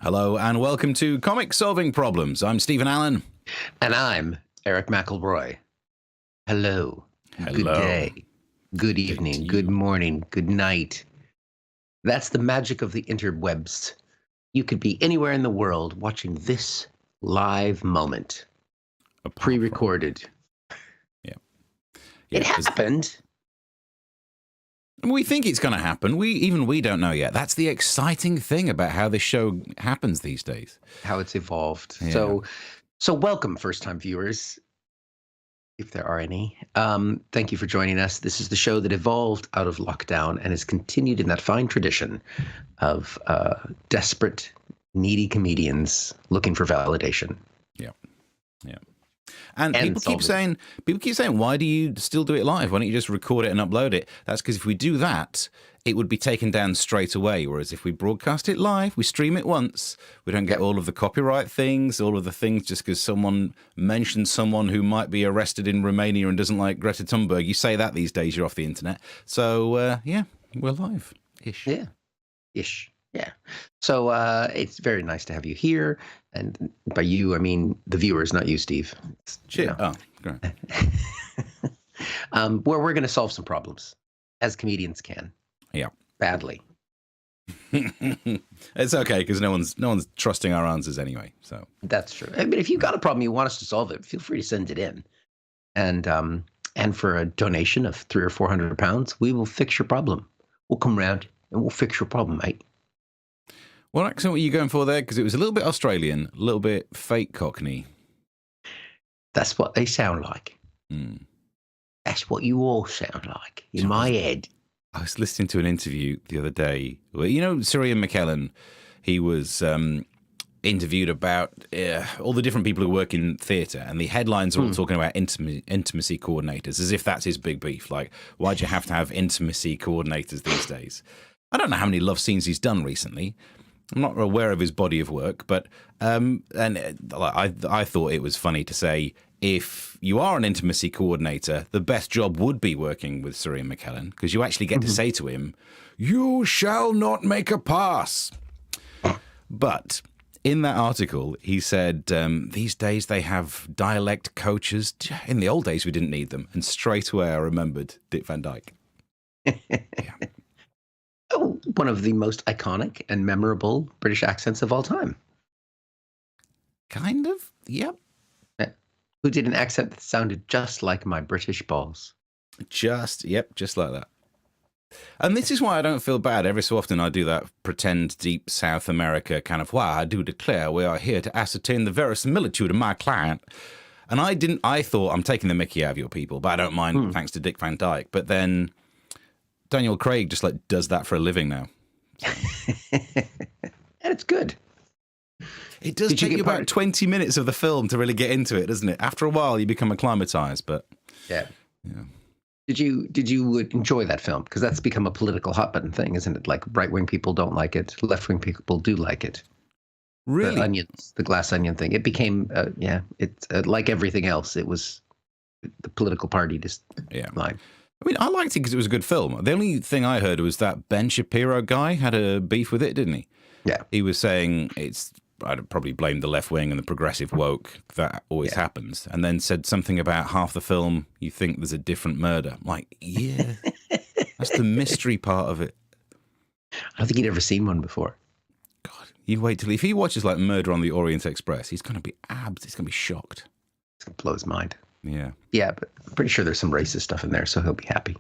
Hello and welcome to Comic Solving Problems. I'm Stephen Allen. And I'm Eric McElroy. Hello. Hello. Good day. Good evening. Good morning. Good night. That's the magic of the interwebs. You could be anywhere in the world watching this live moment. Pre-recorded. Yeah. It happened. We think it's going to happen. We don't know yet. That's the exciting thing about how this show happens these days. How it's evolved. Yeah. So welcome, first-time viewers, if there are any. Thank you for joining us. This is the show that evolved out of lockdown and has continued in that fine tradition of desperate, needy comedians looking for validation. Yeah. Yeah. And people keep saying, why do you still do it live? Why don't you just record it and upload it? That's because if we do that, it would be taken down straight away. Whereas if we broadcast it live, we stream it once, we don't get all of the copyright things, all of the things just because someone mentioned someone who might be arrested in Romania and doesn't like Greta Thunberg. You say that these days, you're off the internet. So, yeah, we're live-ish. Yeah. Ish. Yeah. So it's very nice to have you here. And by you, I mean the viewers, not you, Steve. Cheers. Oh, great. Where we're going to solve some problems, as comedians can. Yeah. Badly. It's okay, because no one's trusting our answers anyway. So that's true. I mean, if you've got a problem, you want us to solve it, feel free to send it in. And for a donation of £300 or £400, we will fix your problem. We'll come round and we'll fix your problem, mate. What accent were you going for there? Because it was a little bit Australian, a little bit fake Cockney. That's what they sound like. Mm. That's what you all sound like in my head. I was listening to an interview the other day where, Sir Ian McKellen, he was interviewed about all the different people who work in theatre, and the headlines are all talking about intimacy coordinators, as if that's his big beef. Like, why'd you have to have intimacy coordinators these days? I don't know how many love scenes he's done recently. I'm not aware of his body of work, but I thought it was funny to say, if you are an intimacy coordinator, the best job would be working with Sir Ian McKellen, because you actually get to say to him, "You shall not make a pass." But in that article, he said, these days they have dialect coaches. In the old days, we didn't need them. And straight away, I remembered Dick Van Dyke. Yeah. Oh, one of the most iconic and memorable British accents of all time. Kind of, yep. Who did an accent that sounded just like my British balls. Just like that. And this is why I don't feel bad. Every so often I do that pretend deep South America kind of, I do declare we are here to ascertain the verisimilitude of my client. And I thought I'm taking the mickey out of your people, but I don't mind thanks to Dick Van Dyke. But then Daniel Craig just does that for a living now. And it's good. It does take you about 20 minutes of the film to really get into it, doesn't it? After a while, you become acclimatized, but yeah. Did you enjoy that film? Because that's become a political hot button thing, isn't it? Like right-wing people don't like it, left-wing people do like it. Really? The glass onion thing. It became, it's like everything else. It was the political party just like. I mean, I liked it because it was a good film. The only thing I heard was that Ben Shapiro guy had a beef with it, didn't he? Yeah. He was saying I'd probably blame the left wing and the progressive woke. That always happens. And then said something about half the film, you think there's a different murder. I'm like, yeah, that's the mystery part of it. I don't think he'd ever seen one before. God, you wait till if he watches like Murder on the Orient Express, he's going to be shocked. It's going to blow his mind. Yeah. Yeah, but I'm pretty sure there's some racist stuff in there, so he'll be happy.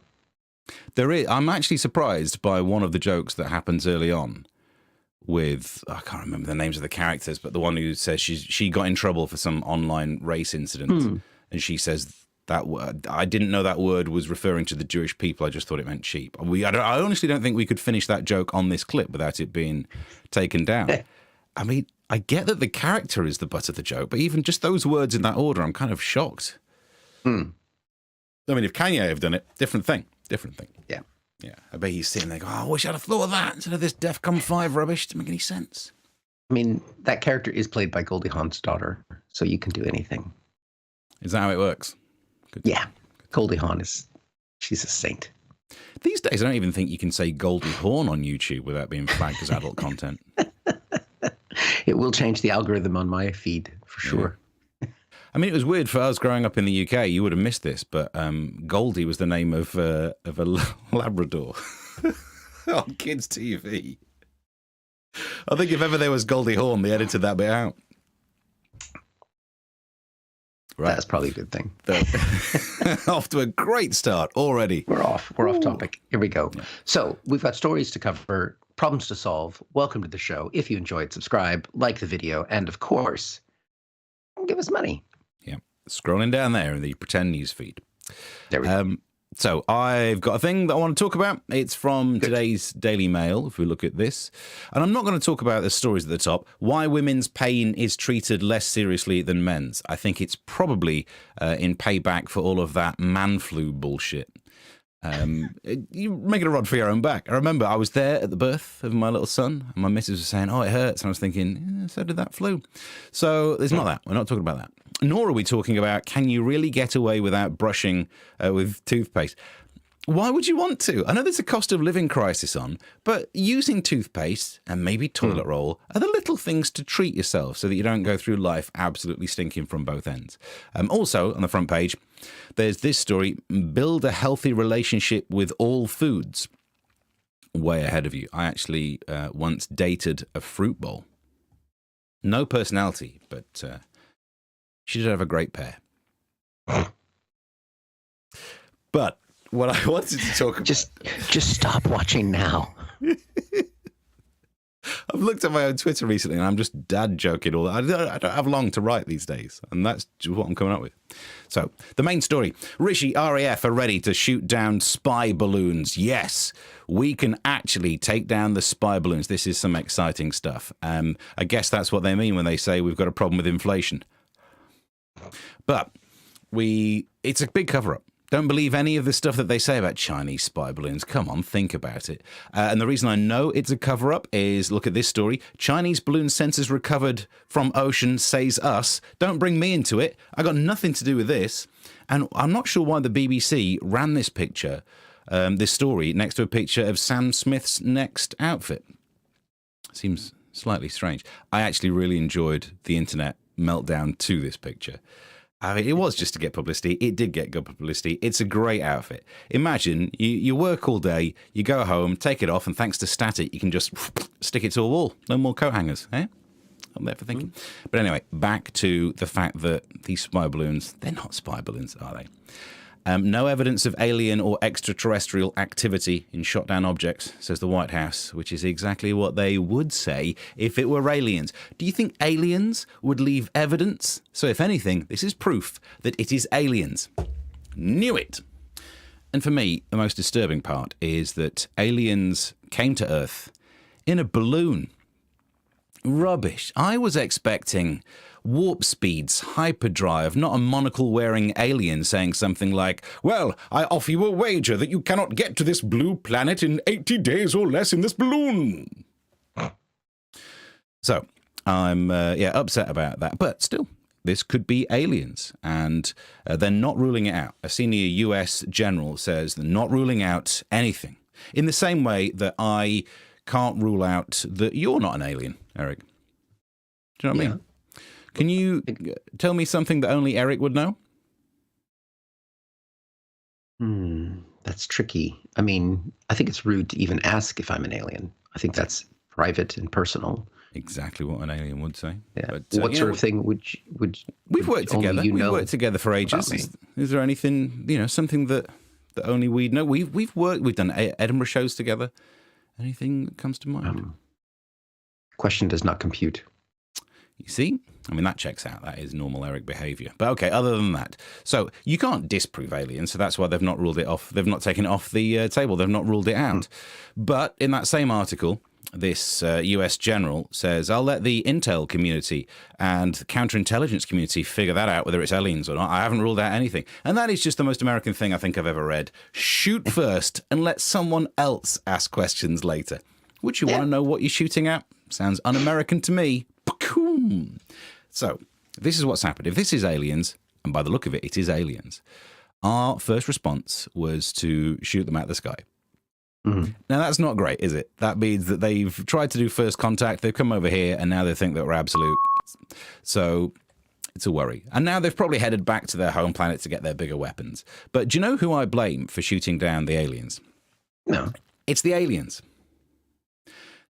There is. I'm actually surprised by one of the jokes that happens early on with, I can't remember the names of the characters, but the one who says she got in trouble for some online race incident. And she says that word, I didn't know that word was referring to the Jewish people. I just thought it meant sheep. I honestly don't think we could finish that joke on this clip without it being taken down. I mean, I get that the character is the butt of the joke, but even just those words in that order, I'm kind of shocked. I mean, if Kanye had done it, different thing. Yeah. Yeah. I bet he's sitting there going, I wish I'd have thought of that instead of this DEFCON 5 rubbish. Doesn't make any sense. I mean, that character is played by Goldie Hawn's daughter, so you can do anything. Is that how it works? Yeah. Goldie Hawn she's a saint. These days, I don't even think you can say Goldie Hawn on YouTube without being flagged as adult content. It will change the algorithm on my feed for sure. I mean, it was weird for us growing up in the UK. You would have missed this, but Goldie was the name of a Labrador on kids' TV. I think if ever there was Goldie Hawn, they edited that bit out. Right. That's probably a good thing. Off to a great start already. We're off topic. Here we go. Yeah. So we've got stories to cover, problems to solve. Welcome to the show. If you enjoyed, subscribe, like the video, and of course, give us money. Yeah. Scrolling down there in the pretend news feed. There we go. So I've got a thing that I want to talk about. It's from today's Daily Mail, if we look at this. And I'm not going to talk about the stories at the top. Why women's pain is treated less seriously than men's. I think it's probably in payback for all of that man flu bullshit. You make it a rod for your own back. I remember I was there at the birth of my little son, and my missus was saying, "Oh, it hurts," and I was thinking, so did that flu. So there's not that. We're not talking about that. Nor are we talking about, can you really get away without brushing with toothpaste? Why would you want to? I know there's a cost of living crisis on, but using toothpaste and maybe toilet roll are the little things to treat yourself so that you don't go through life absolutely stinking from both ends. Also, on the front page, there's this story, build a healthy relationship with all foods. Way ahead of you. I actually once dated a fruit bowl. No personality, but she did have a great pair. But what I wanted to talk about... Just stop watching now. I've looked at my own Twitter recently and I'm just dad joking all that. I don't have long to write these days, and that's what I'm coming up with. So, the main story. Rishi, RAF are ready to shoot down spy balloons. Yes, we can actually take down the spy balloons. This is some exciting stuff. I guess that's what they mean when they say we've got a problem with inflation. But it's a big cover-up. Don't believe any of the stuff that they say about Chinese spy balloons. Come on, think about it. And the reason I know it's a cover-up is, look at this story. Chinese balloon sensors recovered from ocean, says us. Don't bring me into it. I got nothing to do with this. And I'm not sure why the BBC ran this picture, this story, next to a picture of Sam Smith's next outfit. Seems slightly strange. I actually really enjoyed the internet meltdown to this picture. I mean, it was just to get publicity. It did get good publicity. It's a great outfit. Imagine you work all day, you go home, take it off, and thanks to static, you can just stick it to a wall. No more coat hangers, eh? I'm there for thinking. But anyway, back to the fact that these spy balloons, they're not spy balloons, are they? No evidence of alien or extraterrestrial activity in shot down objects, says the White House, which is exactly what they would say if it were aliens. Do you think aliens would leave evidence? So if anything, this is proof that it is aliens. Knew it. And for me, the most disturbing part is that aliens came to Earth in a balloon. Rubbish. I was expecting warp speeds, hyperdrive, not a monocle-wearing alien saying something like, "Well, I offer you a wager that you cannot get to this blue planet in 80 days or less in this balloon." So, I'm upset about that. But still, this could be aliens, and they're not ruling it out. A senior US general says they're not ruling out anything. In the same way that I can't rule out that you're not an alien, Eric. Do you know what I mean? Can you tell me something that only Eric would know? That's tricky. I mean, I think it's rude to even ask if I'm an alien. I think that's private and personal. Exactly what an alien would say. Yeah. But, what sort of thing would we've worked together? We've worked together for ages. Is there anything, something that only we know? We've done Edinburgh shows together. Anything that comes to mind? Question does not compute. You see? I mean, that checks out. That is normal Eric behavior. But okay, other than that. So you can't disprove aliens, so that's why they've not ruled it off. They've not taken it off the table. They've not ruled it out. But in that same article, this US general says, I'll let the intel community and the counterintelligence community figure that out, whether it's aliens or not. I haven't ruled out anything. And that is just the most American thing I think I've ever read. Shoot first and let someone else ask questions later. Would you want to know what you're shooting at? Sounds un-American to me. So, this is what's happened. If this is aliens, and by the look of it, it is aliens, our first response was to shoot them out of the sky. Mhm. Now, that's not great, is it? That means that they've tried to do first contact, they've come over here, and now they think that we're absolute. So it's a worry. And now they've probably headed back to their home planet to get their bigger weapons. But do you know who I blame for shooting down the aliens? No. It's the aliens.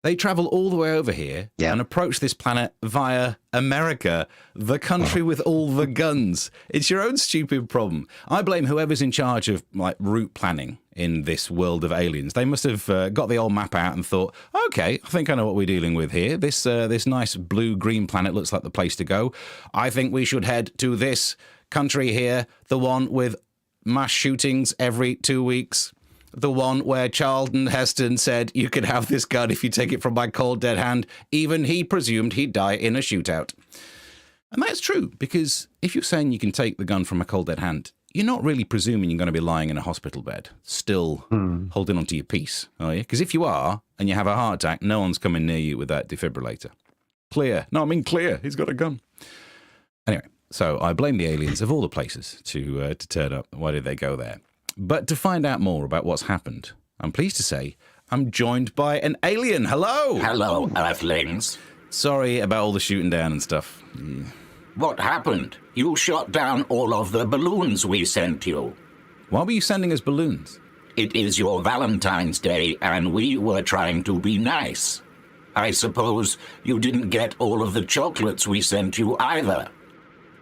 They travel all the way over here and approach this planet via America, the country with all the guns. It's your own stupid problem. I blame whoever's in charge of like route planning in this world of aliens. They must have got the old map out and thought, okay, I think I know what we're dealing with here. This nice blue-green planet looks like the place to go. I think we should head to this country here, the one with mass shootings every 2 weeks. The one where Charlton Heston said, you could have this gun if you take it from my cold dead hand. Even he presumed he'd die in a shootout. And that's true, because if you're saying you can take the gun from a cold dead hand, you're not really presuming you're going to be lying in a hospital bed, still holding onto your peace, are you? Because if you are, and you have a heart attack, no one's coming near you with that defibrillator. Clear. No, I mean clear. He's got a gun. Anyway, so I blame the aliens of all the places to turn up. Why did they go there? But to find out more about what's happened, I'm pleased to say I'm joined by an alien. Hello! Hello, Earthlings. Sorry about all the shooting down and stuff. What happened? You shot down all of the balloons we sent you. Why were you sending us balloons? It is your Valentine's Day, and we were trying to be nice. I suppose you didn't get all of the chocolates we sent you either.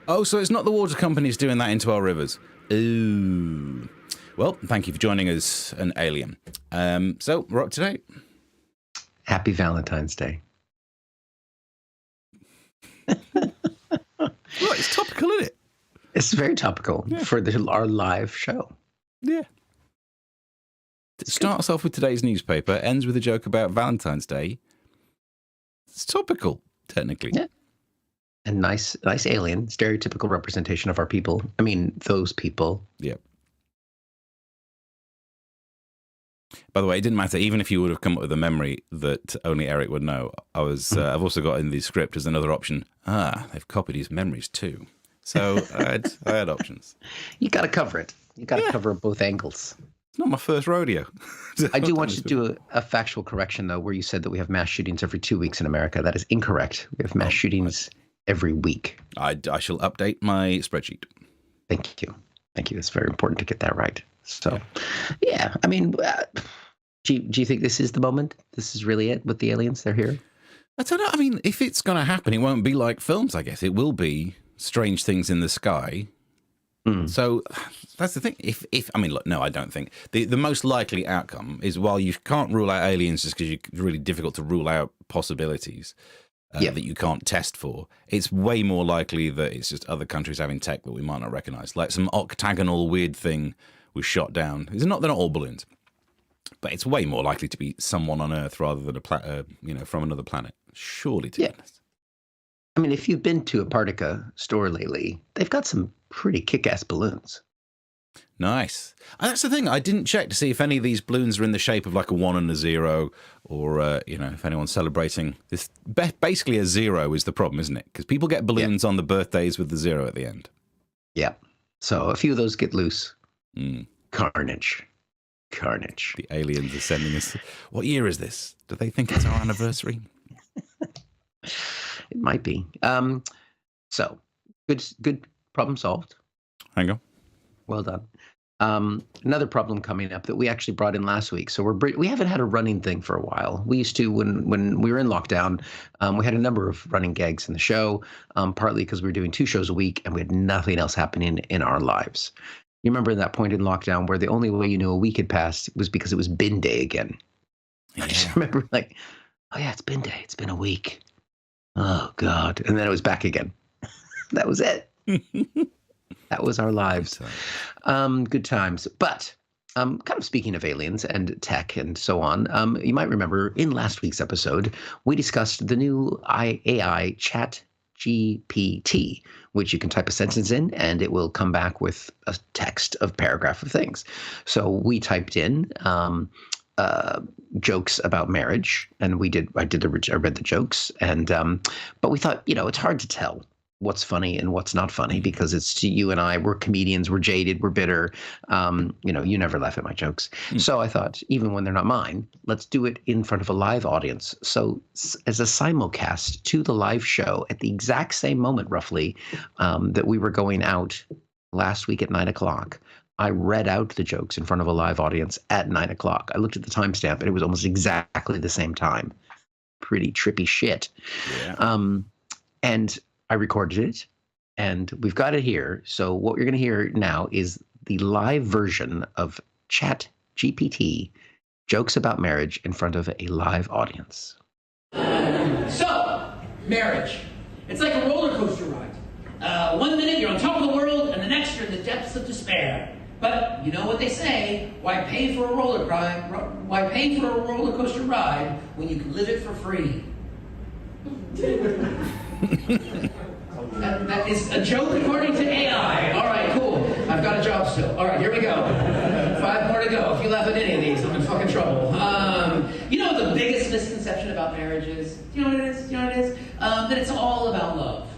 Oh, so it's not the water companies doing that into our rivers. Ooh. Well, thank you for joining us, an alien. So, we're up to date. Happy Valentine's Day. Well, it's topical, isn't it? It's very topical for our live show. Yeah. It starts off with today's newspaper, ends with a joke about Valentine's Day. It's topical, technically. Yeah. And nice alien, stereotypical representation of our people. I mean, those people. Yep. By the way, it didn't matter. Even if you would have come up with a memory that only Eric would know, I've also got in the script as another option. They've copied his memories too. So I had options. You got to cover it. You got to cover both angles. It's not my first rodeo. I do want you to do a factual correction, though, where you said that we have mass shootings every 2 weeks in America. That is incorrect. We have mass shootings every week. I shall update my spreadsheet. Thank you. Thank you. It's very important to get that right. So, yeah, I mean, do you think this is the moment? This is really it with the aliens? They're here? I don't know. I mean, if it's going to happen, it won't be like films, I guess. It will be strange things in the sky. So that's the thing. If I mean, look, no, I don't think. The most likely outcome is, while you can't rule out aliens just because it's really difficult to rule out possibilities that you can't test for, it's way more likely that it's just other countries having tech that we might not recognize. Like some octagonal weird thing was shot down. They're not all balloons. But it's way more likely to be someone on Earth rather than from another planet. Surely, to be honest. I mean, if you've been to a Partica store lately, they've got some pretty kick-ass balloons. Nice. And that's the thing. I didn't check to see if any of these balloons are in the shape of like a 1 and a 0, or if anyone's celebrating this. Basically, a 0 is the problem, isn't it? Because people get balloons on the birthdays with the 0 at the end. Yeah. So a few of those get loose. Carnage. The aliens are sending us. What year is this? Do they think it's our anniversary? It might be. So good problem solved. Hang on. Well done. Another problem coming up that we actually brought in last week. So we haven't had a running thing for a while. We used to, when we were in lockdown, we had a number of running gags in the show, partly because we were doing 2 shows a week and we had nothing else happening in our lives. You remember that point in lockdown where the only way you knew a week had passed was because it was bin day again. Yeah. I just remember like, oh yeah, it's bin day. It's been a week. Oh God. And then it was back again. That was it. That was our lives. Good times. But kind of speaking of aliens and tech and so on, you might remember in last week's episode, we discussed the new AI chat GPT, which you can type a sentence in and it will come back with a text of paragraph of things. So we typed in jokes about marriage, and I read the jokes, and but we thought, it's hard to tell what's funny and what's not funny, because it's to you and I, we're comedians, we're jaded, we're bitter. You never laugh at my jokes. So I thought, even when they're not mine, let's do it in front of a live audience. So as a simulcast to the live show at the exact same moment, roughly, that we were going out last week at 9:00, I read out the jokes in front of a live audience at 9:00. I looked at the timestamp and it was almost exactly the same time. Pretty trippy shit. Yeah. And I recorded it, and we've got it here. So what you're going to hear now is the live version of Chat GPT jokes about marriage in front of a live audience. So, marriage. It's like a roller coaster ride. 1 minute you're on top of the world, and the next you're in the depths of despair. But you know what they say? Why pay for a roller coaster ride when you can live it for free? That is a joke according to AI. All right, cool. I've got a job still. All right, here we go. 5 more to go. If you laugh at any of these, I'm in fucking trouble. You know what the biggest misconception about marriage is? Do you know what it is? That it's all about love.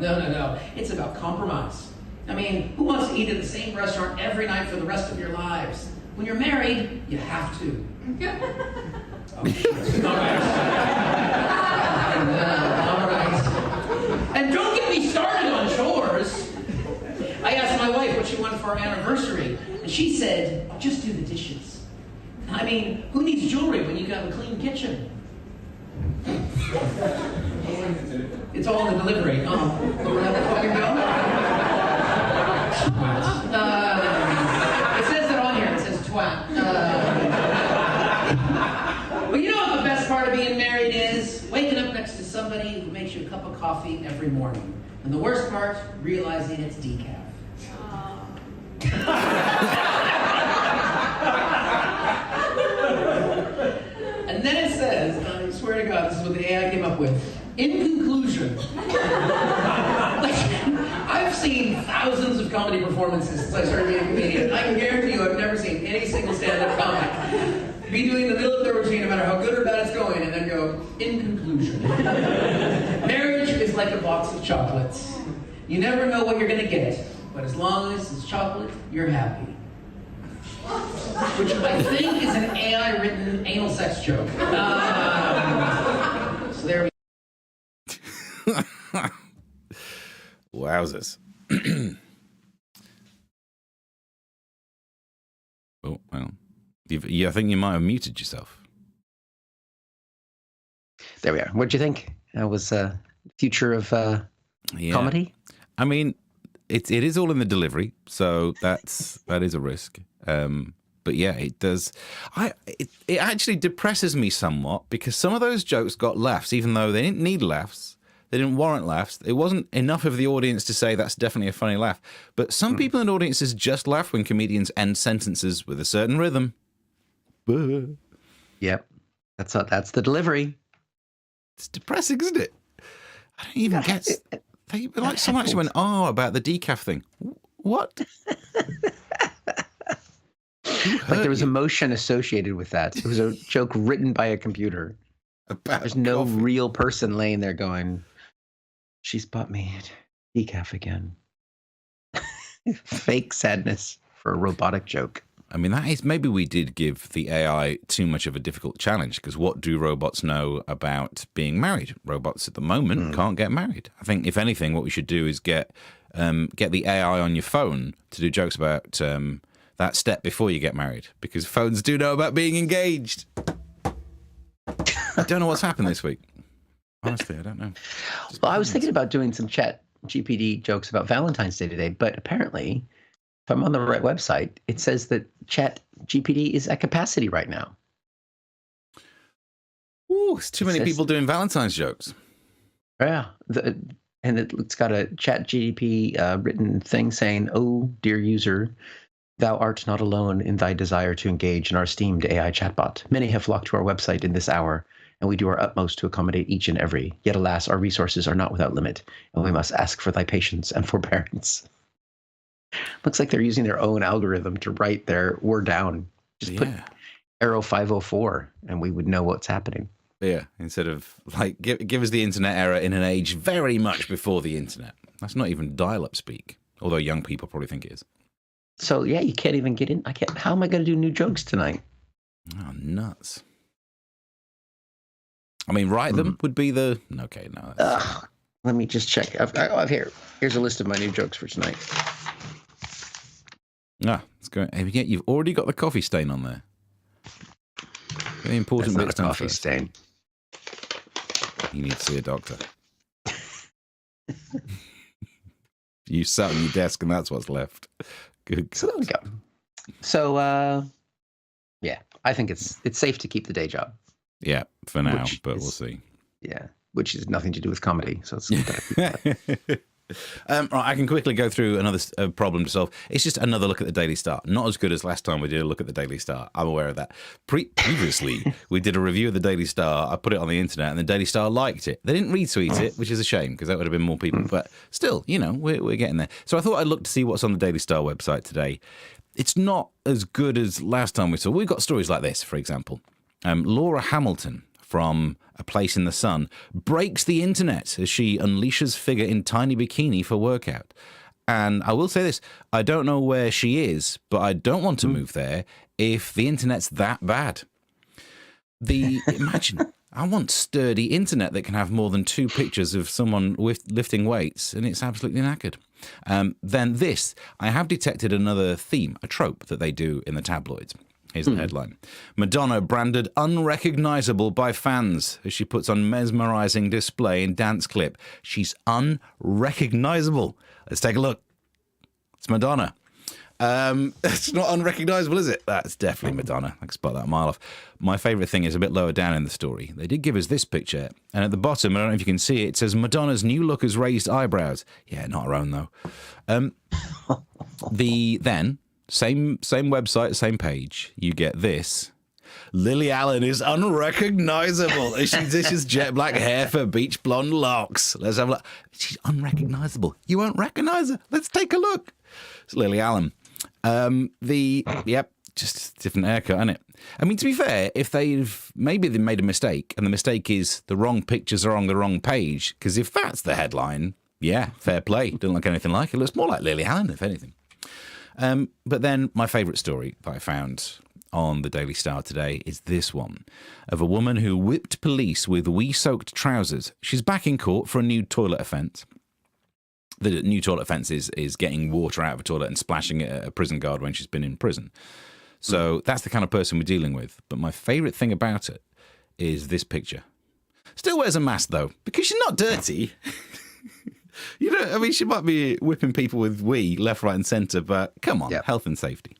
No. It's about compromise. I mean, who wants to eat at the same restaurant every night for the rest of your lives? When you're married, you have to. Oh, shit. All right. All right. And don't get me started on chores. I asked my wife what she wanted for our anniversary, and she said, just do the dishes. I mean, who needs jewelry when you can have a clean kitchen? It's all in the delivery. But we're not fucking go. It says that on here. It says twat. But you know what the best part of being married is? Waking up next to somebody who makes you a cup of coffee every morning. And the worst part, realizing it's decaf. And then it says, I swear to God, this is what the AI came up with. In conclusion, I've seen thousands of comedy performances since I started being a comedian. I can guarantee you I've never seen any single stand-up comic be doing the middle of their routine, no matter how good or bad it's going, and then go, in conclusion. Marriage is like a box of chocolates. You never know what you're going to get, but as long as it's chocolate, you're happy. Which I think is an AI-written anal sex joke. So there we go. Wowzers. Oh, well. I think you might have muted yourself. There we are. What'd you think? That was future of comedy? I mean, it is all in the delivery, so that is a risk. But yeah, it does. It actually depresses me somewhat, because some of those jokes got laughs, even though they didn't need laughs. They didn't warrant laughs. It wasn't enough of the audience to say that's definitely a funny laugh. But some people in audiences just laugh when comedians end sentences with a certain rhythm. Yep. That's the delivery. It's depressing, isn't it? I don't even get... They like someone actually went, about the decaf thing. What? Like there was emotion associated with that. It was a joke written by a computer. There's no real person laying there going, she's bought me decaf again. Fake sadness for a robotic joke. I mean, that is, maybe we did give the AI too much of a difficult challenge, because what do robots know about being married? Robots at the moment can't get married. I think, if anything, what we should do is get the AI on your phone to do jokes about that step before you get married, because phones do know about being engaged. I don't know what's happened this week. Honestly, I don't know. Well, I was thinking about doing some Chat GPT jokes about Valentine's Day today, but apparently, if I'm on the right website, it says that Chat GPT is at capacity right now. Ooh, it's too many people doing Valentine's jokes. Yeah. And it's got a Chat GPT written thing saying, "Oh, dear user, thou art not alone in thy desire to engage in our esteemed AI chatbot. Many have flocked to our website in this hour, and we do our utmost to accommodate each and every. Yet alas, our resources are not without limit, and we must ask for thy patience and forbearance." Looks like they're using their own algorithm to write their "we're down." Just put arrow 504, and we would know what's happening. Yeah, instead of like give us the internet era in an age very much before the internet. That's not even dial-up speak, although young people probably think it is. So yeah, you can't even get in. I can't. How am I going to do new jokes tonight? Oh, nuts! I mean, write them would be the okay. No, let me just check. Here's a list of my new jokes for tonight. It's going. You've already got the coffee stain on there. Very important That's bits not a done coffee first. stain. You need to see a doctor. You sat on your desk and that's what's left. Good. So there we go. So yeah, I think it's safe to keep the day job. Yeah, for now, Which but is- we'll see. Yeah, which has nothing to do with comedy. So it's gotta keep that. Right, I can quickly go through another problem to solve. It's just another look at the Daily Star. Not as good as last time we did a look at the Daily Star. I'm aware of that. Previously, we did a review of the Daily Star. I put it on the internet, and the Daily Star liked it. They didn't retweet it, which is a shame because that would have been more people. But still, we're getting there. So I thought I'd look to see what's on the Daily Star website today. It's not as good as last time we saw. We've got stories like this, for example. Laura Hamilton from A Place in the Sun breaks the internet as she unleashes figure in tiny bikini for workout. And I will say this, I don't know where she is, but I don't want to move there if the internet's that bad. Imagine, I want sturdy internet that can have more than 2 pictures of someone lifting weights, and it's absolutely knackered. Then this, I have detected another theme, a trope that they do in the tabloids. Here's the headline. Madonna branded unrecognizable by fans as she puts on mesmerizing display in dance clip. She's unrecognizable. Let's take a look. It's Madonna. It's not unrecognizable, is it? That's definitely Madonna. I can spot that a mile off. My favorite thing is a bit lower down in the story. They did give us this picture, and at the bottom, I don't know if you can see it, it says Madonna's new look has raised eyebrows. Yeah, not her own though. Same website, same page, you get this. Lily Allen is unrecognizable as she dishes jet black hair for beach blonde locks. Let's have a look. She's unrecognizable. You won't recognize her. Let's take a look. It's Lily Allen. Just a different haircut, isn't it? I mean, to be fair, if maybe they made a mistake, and the mistake is the wrong pictures are on the wrong page, because if that's the headline, yeah, fair play. Doesn't look anything like it. Looks more like Lily Allen, if anything. But then my favourite story that I found on the Daily Star today is this one of a woman who whipped police with wee-soaked trousers. She's back in court for a new toilet offence. The new toilet offence is getting water out of a toilet and splashing it at a prison guard when she's been in prison. So that's the kind of person we're dealing with. But my favourite thing about it is this picture. Still wears a mask, though, because she's not dirty. She might be whipping people with wee left, right, and centre, but come on, health and safety.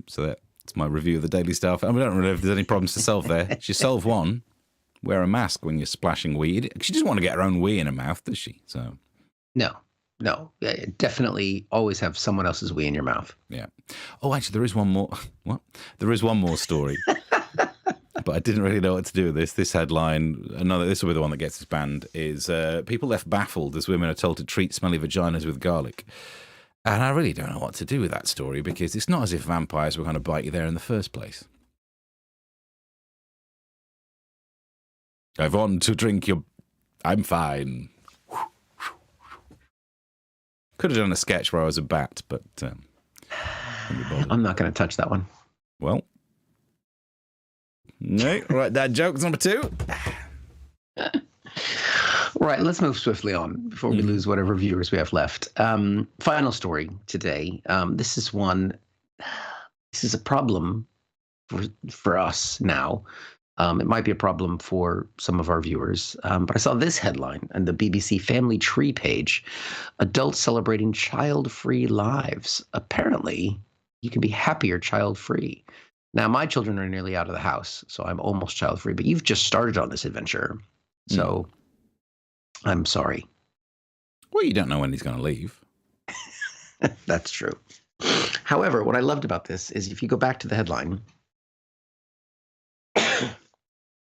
So that's my review of the Daily Star. I don't really know if there's any problems to solve there. She solved one: wear a mask when you're splashing wee. She doesn't want to get her own wee in her mouth, does she? So No. Definitely always have someone else's wee in your mouth. Yeah. Oh, actually, there is one more. What? There is one more story. But I didn't really know what to do with this. This headline, this will be the one that gets us banned, is people left baffled as women are told to treat smelly vaginas with garlic. And I really don't know what to do with that story because it's not as if vampires were going to bite you there in the first place. I want to drink your... I'm fine. Could have done a sketch where I was a bat, but... I'm not going to touch that one. Well... No, right, that joke's number 2. Right, let's move swiftly on before we lose whatever viewers we have left. Final story today. This is a problem for us now. It might be a problem for some of our viewers. But I saw this headline on the BBC Family Tree page. Adults celebrating child-free lives. Apparently, you can be happier child-free. Now, my children are nearly out of the house, so I'm almost child-free. But you've just started on this adventure. So I'm sorry. Well, you don't know when he's going to leave. That's true. However, what I loved about this is if you go back to the headline,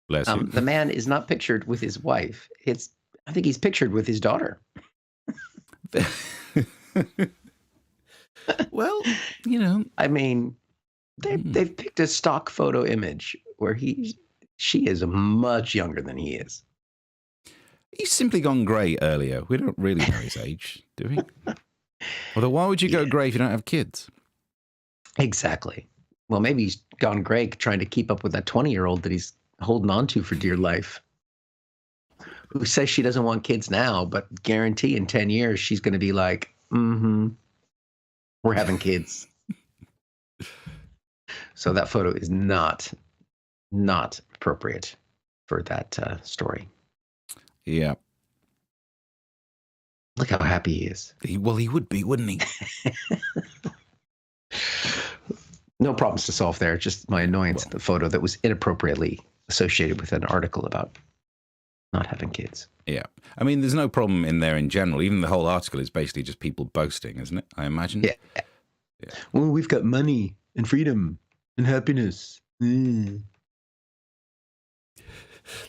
Bless you. the man is not pictured with his wife. I think he's pictured with his daughter. Well, I mean, they've picked a stock photo image where he's She is much younger than he is. He's simply gone grey earlier. We don't really know his age, do we? Although, why would you go grey if you don't have kids? Exactly. Well, maybe he's gone grey trying to keep up with that 20-year-old that he's holding on to for dear life, who says she doesn't want kids now, but guarantee in 10 years she's going to be like, we're having kids. So that photo is not appropriate for that story. Yeah. Look how happy he is. Well, he would be, wouldn't he? No problems to solve there. Just my annoyance at the photo that was inappropriately associated with an article about not having kids. Yeah. I mean, there's no problem in there in general. Even the whole article is basically just people boasting, isn't it? I imagine. Yeah. Well, we've got money and freedom and happiness.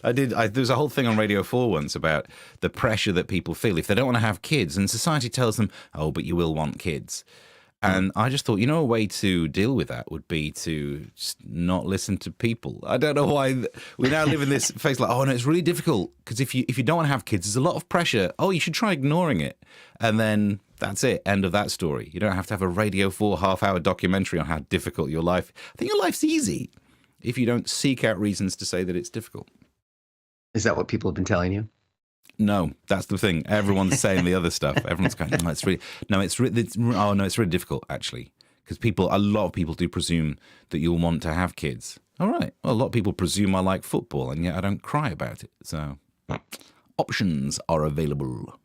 There's a whole thing on Radio 4 once about the pressure that people feel if they don't want to have kids, and society tells them, oh, but you will want kids. And I just thought, a way to deal with that would be to just not listen to people. I don't know why we now live in this phase like, oh, no, it's really difficult because if you don't want to have kids, there's a lot of pressure. Oh, you should try ignoring it. And then that's it. End of that story. You don't have to have a Radio 4 half-hour documentary on how difficult your life. I think your life's easy if you don't seek out reasons to say that it's difficult. Is that what people have been telling you? No, that's the thing. Everyone's saying the other stuff. Everyone's going, it's really difficult, actually. Because a lot of people do presume that you'll want to have kids. All right. Well, a lot of people presume I like football, and yet I don't cry about it. So options are available.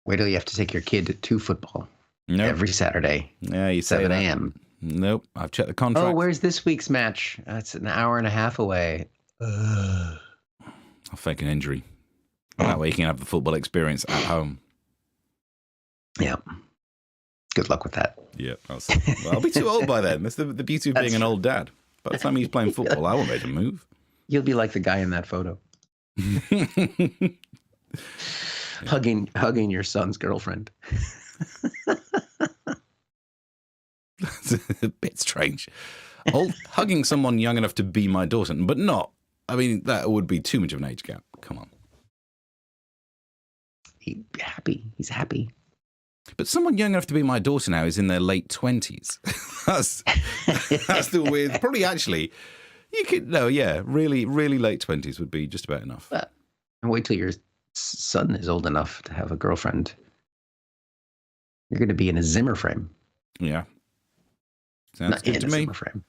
Wait till you have to take your kid to football every Saturday. Yeah, you say 7 a.m. Nope, I've checked the contract. Oh, where's this week's match? It's an hour and a half away. I'll fake an injury. That way you can have the football experience at home. Yeah. Good luck with that. Yeah. I'll be too old by then. That's the beauty of being an old dad. By the time he's playing football, I won't be able to move. You'll be like the guy in that photo. Hugging your son's girlfriend. That's a bit strange. Hugging someone young enough to be my daughter, but not. I mean, that would be too much of an age gap. Come on. He's happy. But someone young enough to be my daughter now is in their late 20s. That's the weird. Probably actually, you could really, really late 20s would be just about enough. And wait till your son is old enough to have a girlfriend. You're going to be in a Zimmer frame. Yeah. Sounds good to me. Zimmer frame.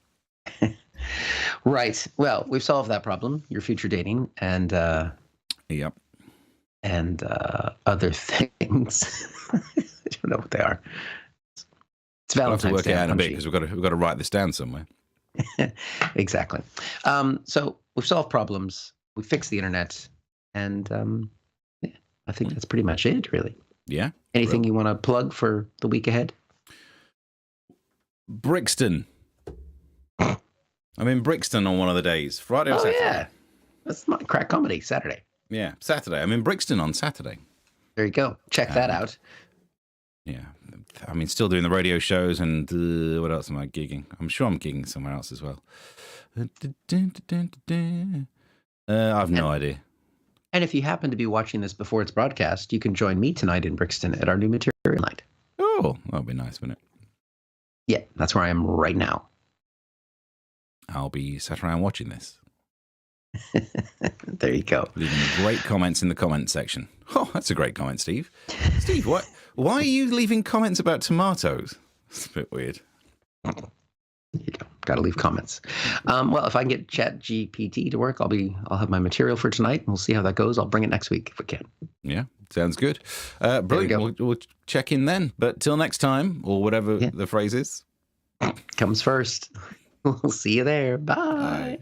Right. Well, we've solved that problem. Your future dating and yep. And other things. I don't know what they are. It's Valentine's Day. We'll have to work it out in a bit because we've got to write this down somewhere. Exactly. So we've solved problems. We fixed the internet, and I think that's pretty much it, really. Yeah. Anything you want to plug for the week ahead? Brixton. I'm in Brixton on one of the days, Friday or Saturday. Yeah, that's my crack comedy Saturday. Yeah, Saturday. I'm in Brixton on Saturday. There you go. Check that out. Yeah. I mean, still doing the radio shows and what else am I gigging? I'm sure I'm gigging somewhere else as well. I've no idea. And if you happen to be watching this before it's broadcast, you can join me tonight in Brixton at our new material night. Oh, that would be nice, wouldn't it? Yeah, that's where I am right now. I'll be sat around watching this. There you go. Leaving great comments in the comment section. Oh, that's a great comment, Steve. Steve, why are you leaving comments about tomatoes? It's a bit weird. You go. Got to leave comments. Well, if I can get ChatGPT to work, I'll have my material for tonight, and we'll see how that goes. I'll bring it next week if we can. Yeah, sounds good. Brilliant. We'll check in then. But till next time, or whatever the phrase is. Comes first. We'll see you there. Bye.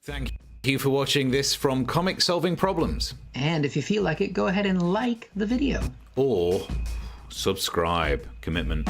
Thank you for watching this from Comic Solving Problems. And if you feel like it, go ahead and like the video. Or subscribe. Commitment.